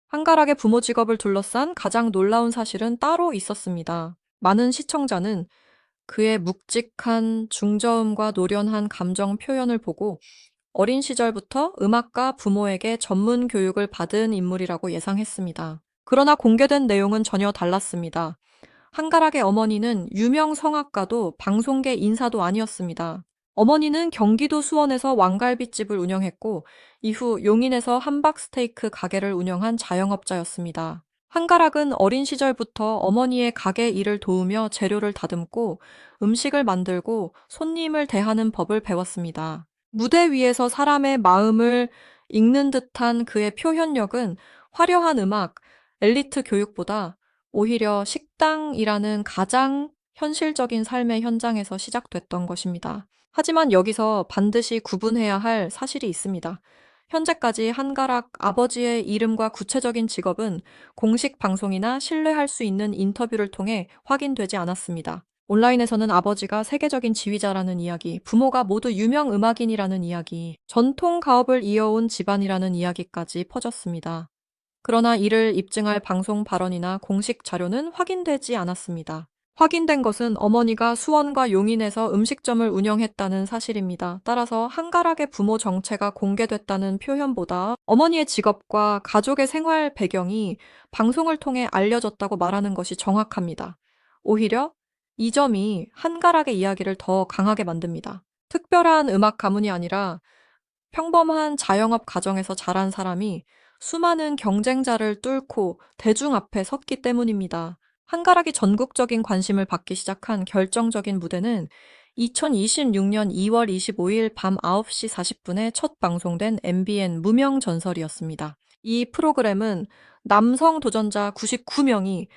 한가락의 부모 직업을 둘러싼 가장 놀라운 사실은 따로 있었습니다. 많은 시청자는 그의 묵직한 중저음과 노련한 감정 표현을 보고 어린 시절부터 음악가 부모에게 전문 교육을 받은 인물이라고 예상했습니다. 그러나 공개된 내용은 전혀 달랐습니다. 한가락의 어머니는 유명 성악가도 방송계 인사도 아니었습니다. 어머니는 경기도 수원에서 왕갈비집을 운영했고 이후 용인에서 함박스테이크 가게를 운영한 자영업자였습니다. 한가락은 어린 시절부터 어머니의 가게 일을 도우며 재료를 다듬고 음식을 만들고 손님을 대하는 법을 배웠습니다. 무대 위에서 사람의 마음을 읽는 듯한 그의 표현력은 화려한 음악, 엘리트 교육보다 오히려 식당이라는 가장 현실적인 삶의 현장에서 시작됐던 것입니다. 하지만 여기서 반드시 구분해야 할 사실이 있습니다. 현재까지 한가락 아버지의 이름과 구체적인 직업은 공식 방송이나 신뢰할 수 있는 인터뷰를 통해 확인되지 않았습니다. 온라인에서는 아버지가 세계적인 지휘자라는 이야기, 부모가 모두 유명 음악인이라는 이야기, 전통 가업을 이어온 집안이라는 이야기까지 퍼졌습니다. 그러나 이를 입증할 방송 발언이나 공식 자료는 확인되지 않았습니다. 확인된 것은 어머니가 수원과 용인에서 음식점을 운영했다는 사실입니다. 따라서 한가락의 부모 정체가 공개됐다는 표현보다 어머니의 직업과 가족의 생활 배경이 방송을 통해 알려졌다고 말하는 것이 정확합니다. 오히려 이 점이 한가락의 이야기를 더 강하게 만듭니다. 특별한 음악 가문이 아니라 평범한 자영업 가정에서 자란 사람이 수많은 경쟁자를 뚫고 대중 앞에 섰기 때문입니다. 한가락이 전국적인 관심을 받기 시작한 결정적인 무대는 2026년 2월 25일 밤 9시 40분에 첫 방송된 MBN 무명전설이었습니다. 이 프로그램은 남성 도전자 99명이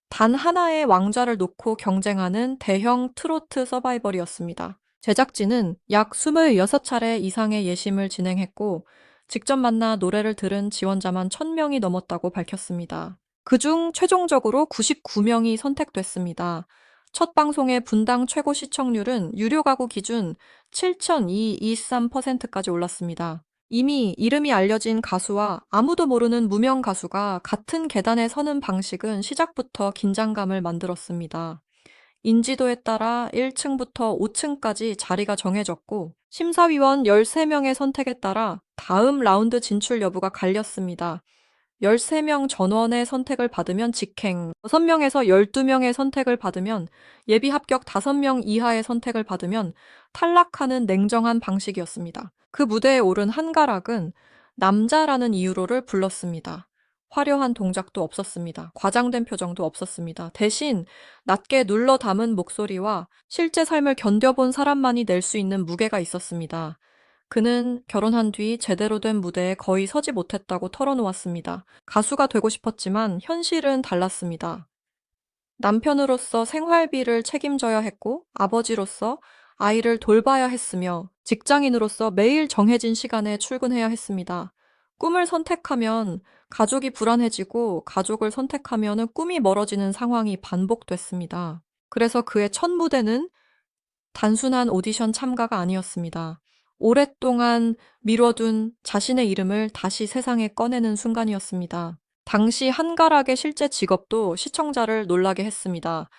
단 하나의 왕좌를 놓고 경쟁하는 대형 트로트 서바이벌이었습니다. 제작진은 약 26차례 이상의 예심을 진행했고 직접 만나 노래를 들은 지원자만 1000명이 넘었다고 밝혔습니다. 그중 최종적으로 99명이 선택됐습니다. 첫 방송의 분당 최고 시청률은 유료 가구 기준 7,223%까지 올랐습니다. 이미 이름이 알려진 가수와 아무도 모르는 무명 가수가 같은 계단에 서는 방식은 시작부터 긴장감을 만들었습니다. 인지도에 따라 1층부터 5층까지 자리가 정해졌고 심사위원 13명의 선택에 따라 다음 라운드 진출 여부가 갈렸습니다. 13명 전원의 선택을 받으면 직행, 6명에서 12명의 선택을 받으면 예비 합격 5명 이하의 선택을 받으면 탈락하는 냉정한 방식이었습니다. 그 무대에 오른 한가락은 남자라는 이유로를 불렀습니다. 화려한 동작도 없었습니다. 과장된 표정도 없었습니다. 대신 낮게 눌러 담은 목소리와 실제 삶을 견뎌본 사람만이 낼 수 있는 무게가 있었습니다. 그는 결혼한 뒤 제대로 된 무대에 거의 서지 못했다고 털어놓았습니다. 가수가 되고 싶었지만 현실은 달랐습니다. 남편으로서 생활비를 책임져야 했고 아버지로서 아이를 돌봐야 했으며 직장인으로서 매일 정해진 시간에 출근해야 했습니다. 꿈을 선택하면 가족이 불안해지고 가족을 선택하면 꿈이 멀어지는 상황이 반복됐습니다. 그래서 그의 첫 무대는 단순한 오디션 참가가 아니었습니다. 오랫동안 미뤄둔 자신의 이름을 다시 세상에 꺼내는 순간이었습니다. 당시 한가락의 실제 직업도 시청자를 놀라게 했습니다.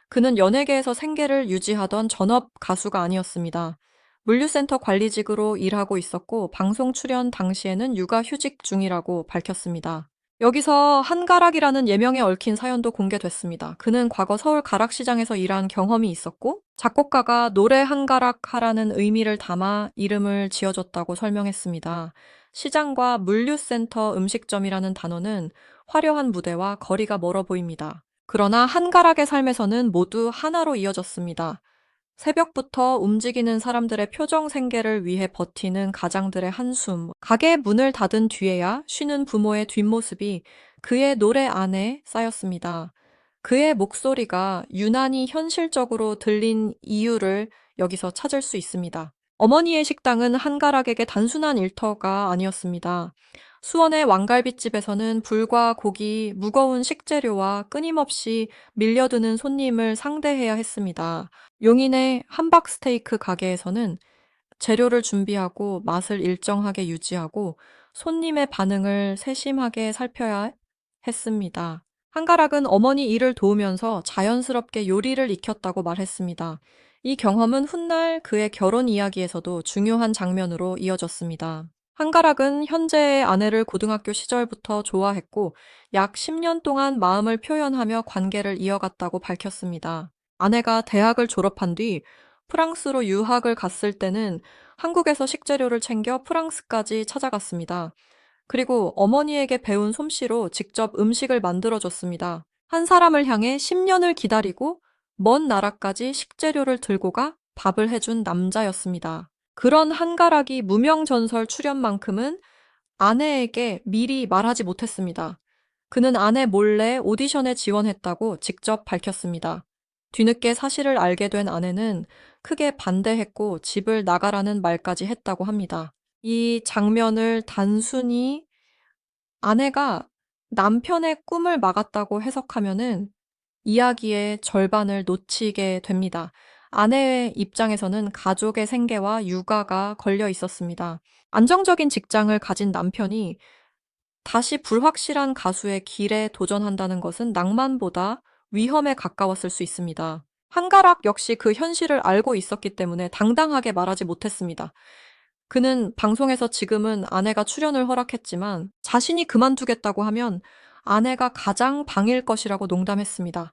그는 연예계에서 생계를 유지하던 전업 가수가 아니었습니다. 물류센터 관리직으로 일하고 있었고 방송 출연 당시에는 육아휴직 중이라고 밝혔습니다. 여기서 한가락이라는 예명에 얽힌 사연도 공개됐습니다. 그는 과거 서울 가락시장에서 일한 경험이 있었고 작곡가가 노래 한가락하라는 의미를 담아 이름을 지어줬다고 설명했습니다. 시장과 물류센터 음식점이라는 단어는 화려한 무대와 거리가 멀어 보입니다. 그러나 한가락의 삶에서는 모두 하나로 이어졌습니다. 새벽부터 움직이는 사람들의 표정 생계를 위해 버티는 가장들의 한숨, 가게 문을 닫은 뒤에야 쉬는 부모의 뒷모습이 그의 노래 안에 쌓였습니다. 그의 목소리가 유난히 현실적으로 들린 이유를 여기서 찾을 수 있습니다. 어머니의 식당은 한가락에게 단순한 일터가 아니었습니다. 수원의 왕갈비집에서는 불과 고기, 무거운 식재료와 끊임없이 밀려드는 손님을 상대해야 했습니다. 용인의 함박스테이크 가게에서는 재료를 준비하고 맛을 일정하게 유지하고 손님의 반응을 세심하게 살펴야 했습니다. 한가락은 어머니 일을 도우면서 자연스럽게 요리를 익혔다고 말했습니다. 이 경험은 훗날 그의 결혼 이야기에서도 중요한 장면으로 이어졌습니다. 한가락은 현재의 아내를 고등학교 시절부터 좋아했고 약 10년 동안 마음을 표현하며 관계를 이어갔다고 밝혔습니다. 아내가 대학을 졸업한 뒤 프랑스로 유학을 갔을 때는 한국에서 식재료를 챙겨 프랑스까지 찾아갔습니다. 그리고 어머니에게 배운 솜씨로 직접 음식을 만들어줬습니다. 한 사람을 향해 10년을 기다리고 먼 나라까지 식재료를 들고 가 밥을 해준 남자였습니다. 그런 한가락이 무명전설 출연만큼은 아내에게 미리 말하지 못했습니다. 그는 아내 몰래 오디션에 지원했다고 직접 밝혔습니다. 뒤늦게 사실을 알게 된 아내는 크게 반대했고 집을 나가라는 말까지 했다고 합니다. 이 장면을 단순히 아내가 남편의 꿈을 막았다고 해석하면은 이야기의 절반을 놓치게 됩니다. 아내의 입장에서는 가족의 생계와 육아가 걸려 있었습니다. 안정적인 직장을 가진 남편이 다시 불확실한 가수의 길에 도전한다는 것은 낭만보다 위험에 가까웠을 수 있습니다. 한가락 역시 그 현실을 알고 있었기 때문에 당당하게 말하지 못했습니다. 그는 방송에서 지금은 아내가 출연을 허락했지만 자신이 그만두겠다고 하면 아내가 가장 방일 것이라고 농담했습니다.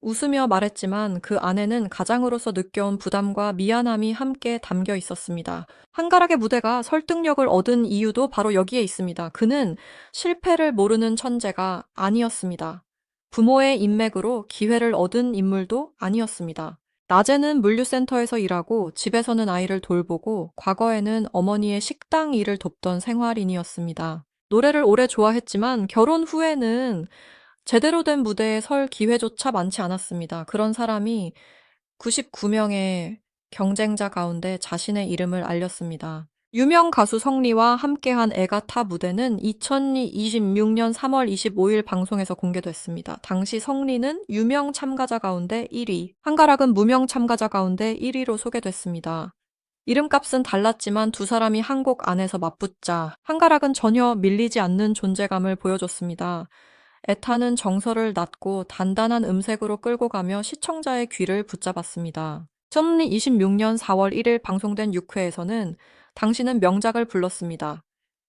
웃으며 말했지만 그 안에는 가장으로서 느껴온 부담과 미안함이 함께 담겨 있었습니다. 한가락의 무대가 설득력을 얻은 이유도 바로 여기에 있습니다. 그는 실패를 모르는 천재가 아니었습니다. 부모의 인맥으로 기회를 얻은 인물도 아니었습니다. 낮에는 물류센터에서 일하고 집에서는 아이를 돌보고 과거에는 어머니의 식당 일을 돕던 생활인이었습니다. 노래를 오래 좋아했지만 결혼 후에는 제대로 된 무대에 설 기회조차 많지 않았습니다. 그런 사람이 99명의 경쟁자 가운데 자신의 이름을 알렸습니다. 유명 가수 성리와 함께한 애가 타 무대는 2026년 3월 25일 방송에서 공개됐습니다. 당시 성리는 유명 참가자 가운데 1위, 한가락은 무명 참가자 가운데 1위로 소개됐습니다. 이름값은 달랐지만 두 사람이 한 곡 안에서 맞붙자 한가락은 전혀 밀리지 않는 존재감을 보여줬습니다. 애타는 정서를 낮고 단단한 음색으로 끌고 가며 시청자의 귀를 붙잡았습니다. 2026년 4월 1일 방송된 6회에서는 당신은 명작을 불렀습니다.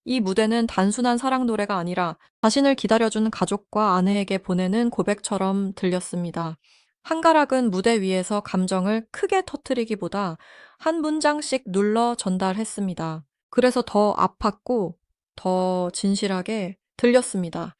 이 무대는 단순한 사랑 노래가 아니라 자신을 기다려준 가족과 아내에게 보내는 고백처럼 들렸습니다. 한가락은 무대 위에서 감정을 크게 터뜨리기보다 한 문장씩 눌러 전달했습니다. 그래서 더 아팠고 더 진실하게 들렸습니다.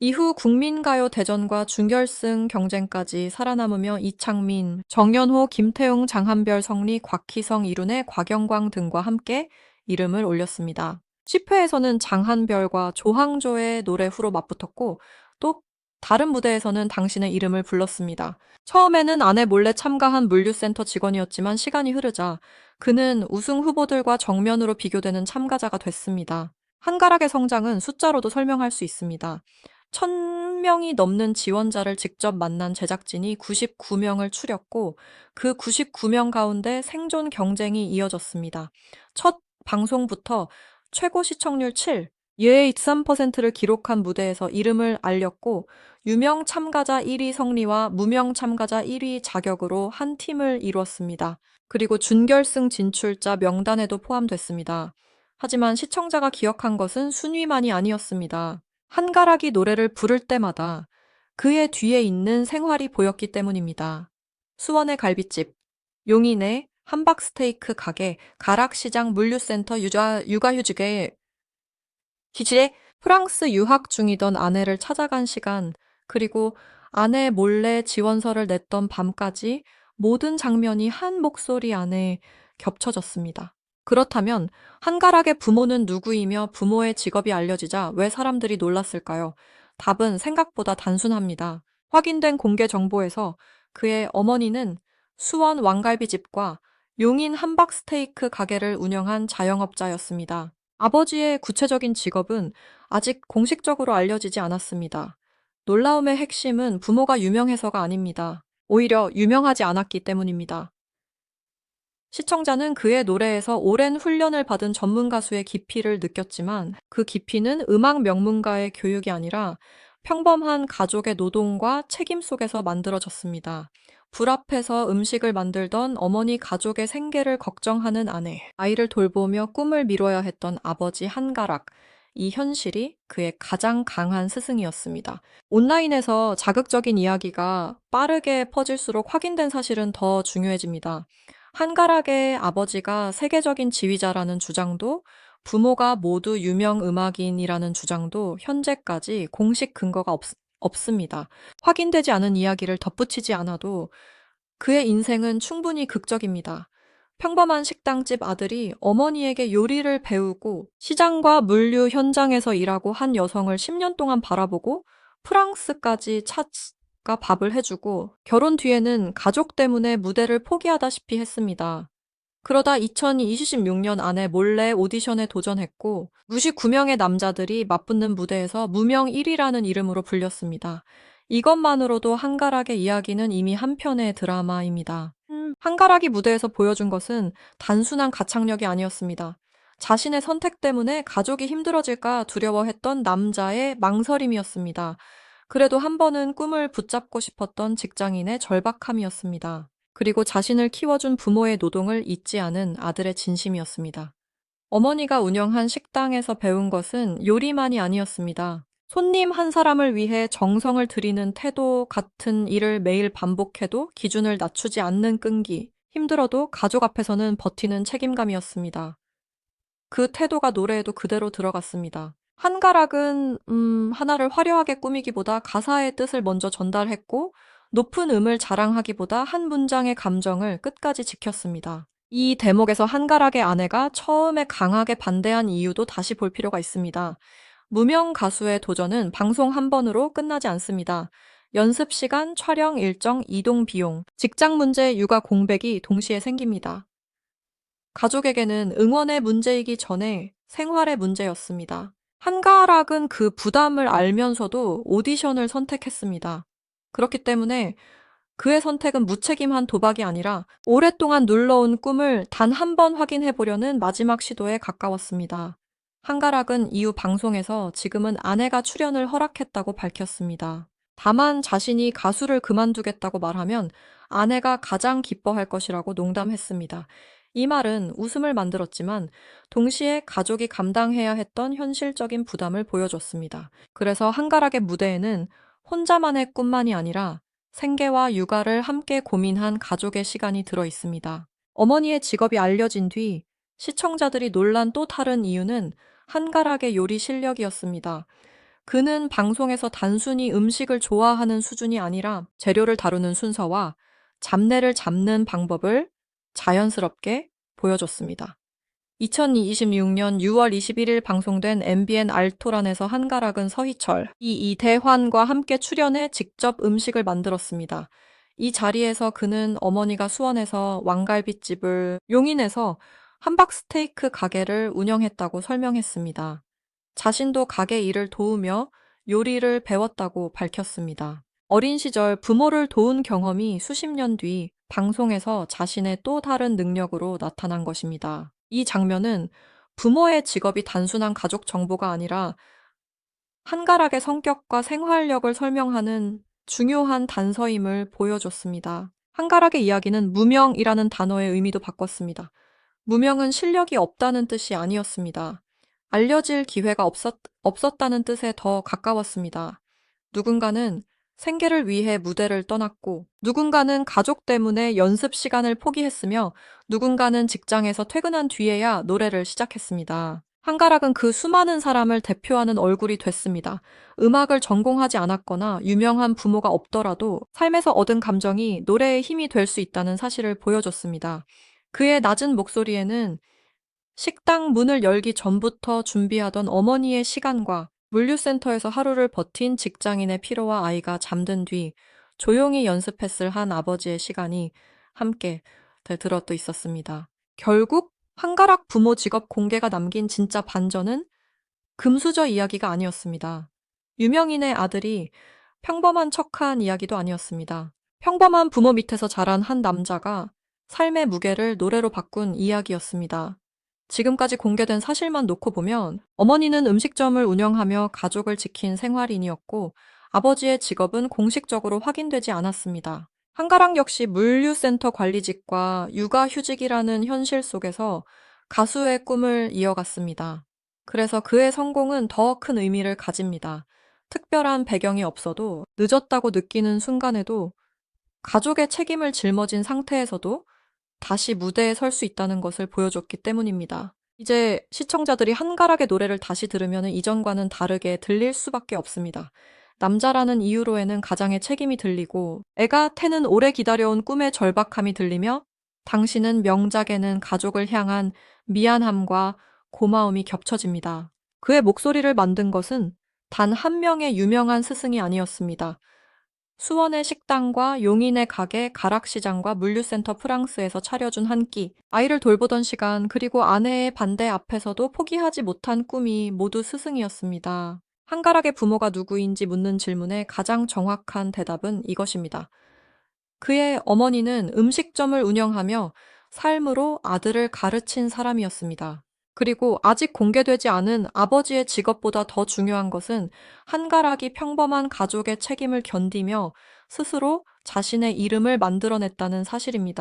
이후 국민가요 대전과 준결승 경쟁까지 살아남으며 이창민, 정연호, 김태웅, 장한별, 성리, 곽희성, 이룬의 곽영광 등과 함께 이름을 올렸습니다. 10회에서는 장한별과 조항조의 노래 후로 맞붙었고 또 다른 무대에서는 당신의 이름을 불렀습니다. 처음에는 아내 몰래 참가한 물류센터 직원이었지만 시간이 흐르자 그는 우승 후보들과 정면으로 비교되는 참가자가 됐습니다. 한가락의 성장은 숫자로도 설명할 수 있습니다. 1000명이 넘는 지원자를 직접 만난 제작진이 99명을 추렸고 그 99명 가운데 생존 경쟁이 이어졌습니다. 첫 방송부터 최고 시청률 7, 예의 3%를 기록한 무대에서 이름을 알렸고 유명 참가자 1위 성리와 무명 참가자 1위 자격으로 한 팀을 이루었습니다. 그리고 준결승 진출자 명단에도 포함됐습니다. 하지만 시청자가 기억한 것은 순위만이 아니었습니다. 한가락이 노래를 부를 때마다 그의 뒤에 있는 생활이 보였기 때문입니다. 수원의 갈비집, 용인의 함박스테이크 가게, 가락시장 물류센터 육아휴직에 기질에 프랑스 유학 중이던 아내를 찾아간 시간, 그리고 아내 몰래 지원서를 냈던 밤까지 모든 장면이 한 목소리 안에 겹쳐졌습니다. 그렇다면 한가락의 부모는 누구이며 부모의 직업이 알려지자 왜 사람들이 놀랐을까요? 답은 생각보다 단순합니다. 확인된 공개 정보에서 그의 어머니는 수원 왕갈비집과 용인 함박스테이크 가게를 운영한 자영업자였습니다. 아버지의 구체적인 직업은 아직 공식적으로 알려지지 않았습니다. 놀라움의 핵심은 부모가 유명해서가 아닙니다. 오히려 유명하지 않았기 때문입니다. 시청자는 그의 노래에서 오랜 훈련을 받은 전문 가수의 깊이를 느꼈지만 그 깊이는 음악 명문가의 교육이 아니라 평범한 가족의 노동과 책임 속에서 만들어졌습니다. 불 앞에서 음식을 만들던 어머니 가족의 생계를 걱정하는 아내, 아이를 돌보며 꿈을 미뤄야 했던 아버지 한가락, 이 현실이 그의 가장 강한 스승이었습니다. 온라인에서 자극적인 이야기가 빠르게 퍼질수록 확인된 사실은 더 중요해집니다. 한가락의 아버지가 세계적인 지휘자라는 주장도 부모가 모두 유명 음악인이라는 주장도 현재까지 공식 근거가 없습니다. 확인되지 않은 이야기를 덧붙이지 않아도 그의 인생은 충분히 극적입니다. 평범한 식당집 아들이 어머니에게 요리를 배우고 시장과 물류 현장에서 일하고 한 여성을 10년 동안 바라보고 프랑스까지 찾아 밥을 해주고 결혼 뒤에는 가족 때문에 무대를 포기하다시피 했습니다. 그러다 2026년 안에 몰래 오디션에 도전했고 99명의 남자들이 맞붙는 무대에서 무명 1위라는 이름으로 불렸습니다. 이것만으로도 한가락의 이야기는 이미 한 편의 드라마입니다. 한가락이 무대에서 보여준 것은 단순한 가창력이 아니었습니다. 자신의 선택 때문에 가족이 힘들어질까 두려워했던 남자의 망설임이었습니다. 그래도 한 번은 꿈을 붙잡고 싶었던 직장인의 절박함이었습니다. 그리고 자신을 키워준 부모의 노동을 잊지 않은 아들의 진심이었습니다. 어머니가 운영한 식당에서 배운 것은 요리만이 아니었습니다. 손님 한 사람을 위해 정성을 들이는 태도 같은 일을 매일 반복해도 기준을 낮추지 않는 끈기, 힘들어도 가족 앞에서는 버티는 책임감이었습니다. 그 태도가 노래에도 그대로 들어갔습니다. 한가락은 하나를 화려하게 꾸미기보다 가사의 뜻을 먼저 전달했고 높은 음을 자랑하기보다 한 문장의 감정을 끝까지 지켰습니다. 이 대목에서 한가락의 아내가 처음에 강하게 반대한 이유도 다시 볼 필요가 있습니다. 무명 가수의 도전은 방송 한 번으로 끝나지 않습니다. 연습 시간, 촬영 일정, 이동 비용, 직장 문제, 육아 공백이 동시에 생깁니다. 가족에게는 응원의 문제이기 전에 생활의 문제였습니다. 한가락은 그 부담을 알면서도 오디션을 선택했습니다. 그렇기 때문에 그의 선택은 무책임한 도박이 아니라 오랫동안 눌러온 꿈을 단 한 번 확인해 보려는 마지막 시도에 가까웠습니다. 한가락은 이후 방송에서 지금은 아내가 출연을 허락했다고 밝혔습니다. 다만 자신이 가수를 그만두겠다고 말하면 아내가 가장 기뻐할 것이라고 농담했습니다. 이 말은 웃음을 만들었지만 동시에 가족이 감당해야 했던 현실적인 부담을 보여줬습니다. 그래서 한가락의 무대에는 혼자만의 꿈만이 아니라 생계와 육아를 함께 고민한 가족의 시간이 들어 있습니다. 어머니의 직업이 알려진 뒤 시청자들이 놀란 또 다른 이유는 한가락의 요리 실력이었습니다. 그는 방송에서 단순히 음식을 좋아하는 수준이 아니라 재료를 다루는 순서와 잡내를 잡는 방법을 자연스럽게 보여줬습니다. 2026년 6월 21일 방송된 MBN 알토란에서 한가락은 서희철, 이대환과 함께 출연해 직접 음식을 만들었습니다. 이 자리에서 그는 어머니가 수원에서 왕갈비집을, 용인에서 함박스테이크 가게를 운영했다고 설명했습니다. 자신도 가게 일을 도우며 요리를 배웠다고 밝혔습니다. 어린 시절 부모를 도운 경험이 수십 년 뒤 방송에서 자신의 또 다른 능력으로 나타난 것입니다. 이 장면은 부모의 직업이 단순한 가족 정보가 아니라 한가락의 성격과 생활력을 설명하는 중요한 단서임을 보여줬습니다. 한가락의 이야기는 무명이라는 단어의 의미도 바꿨습니다. 무명은 실력이 없다는 뜻이 아니었습니다. 알려질 기회가 없었다는 뜻에 더 가까웠습니다. 누군가는 생계를 위해 무대를 떠났고, 누군가는 가족 때문에 연습 시간을 포기했으며, 누군가는 직장에서 퇴근한 뒤에야 노래를 시작했습니다. 한가락은 그 수많은 사람을 대표하는 얼굴이 됐습니다. 음악을 전공하지 않았거나 유명한 부모가 없더라도 삶에서 얻은 감정이 노래의 힘이 될 수 있다는 사실을 보여줬습니다. 그의 낮은 목소리에는 식당 문을 열기 전부터 준비하던 어머니의 시간과 물류센터에서 하루를 버틴 직장인의 피로와 아이가 잠든 뒤 조용히 연습했을 한 아버지의 시간이 함께 들어또 있었습니다. 결국 한가락 부모 직업 공개가 남긴 진짜 반전은 금수저 이야기가 아니었습니다. 유명인의 아들이 평범한 척한 이야기도 아니었습니다. 평범한 부모 밑에서 자란 한 남자가 삶의 무게를 노래로 바꾼 이야기였습니다. 지금까지 공개된 사실만 놓고 보면 어머니는 음식점을 운영하며 가족을 지킨 생활인이었고 아버지의 직업은 공식적으로 확인되지 않았습니다. 한가락 역시 물류센터 관리직과 육아휴직이라는 현실 속에서 가수의 꿈을 이어갔습니다. 그래서 그의 성공은 더 큰 의미를 가집니다. 특별한 배경이 없어도 늦었다고 느끼는 순간에도 가족의 책임을 짊어진 상태에서도 다시 무대에 설 수 있다는 것을 보여줬기 때문입니다. 이제 시청자들이 한가락의 노래를 다시 들으면 이전과는 다르게 들릴 수밖에 없습니다. 남자라는 이유로에는 가장의 책임이 들리고 애가 태는 오래 기다려온 꿈의 절박함이 들리며 당신은 명작에는 가족을 향한 미안함과 고마움이 겹쳐집니다. 그의 목소리를 만든 것은 단 한 명의 유명한 스승이 아니었습니다. 수원의 식당과 용인의 가게, 가락시장과 물류센터 프랑스에서 차려준 한 끼, 아이를 돌보던 시간, 그리고 아내의 반대 앞에서도 포기하지 못한 꿈이 모두 스승이었습니다. 한가락의 부모가 누구인지 묻는 질문에 가장 정확한 대답은 이것입니다. 그의 어머니는 음식점을 운영하며 삶으로 아들을 가르친 사람이었습니다. 그리고 아직 공개되지 않은 아버지의 직업보다 더 중요한 것은 한가락이 평범한 가족의 책임을 견디며 스스로 자신의 이름을 만들어냈다는 사실입니다.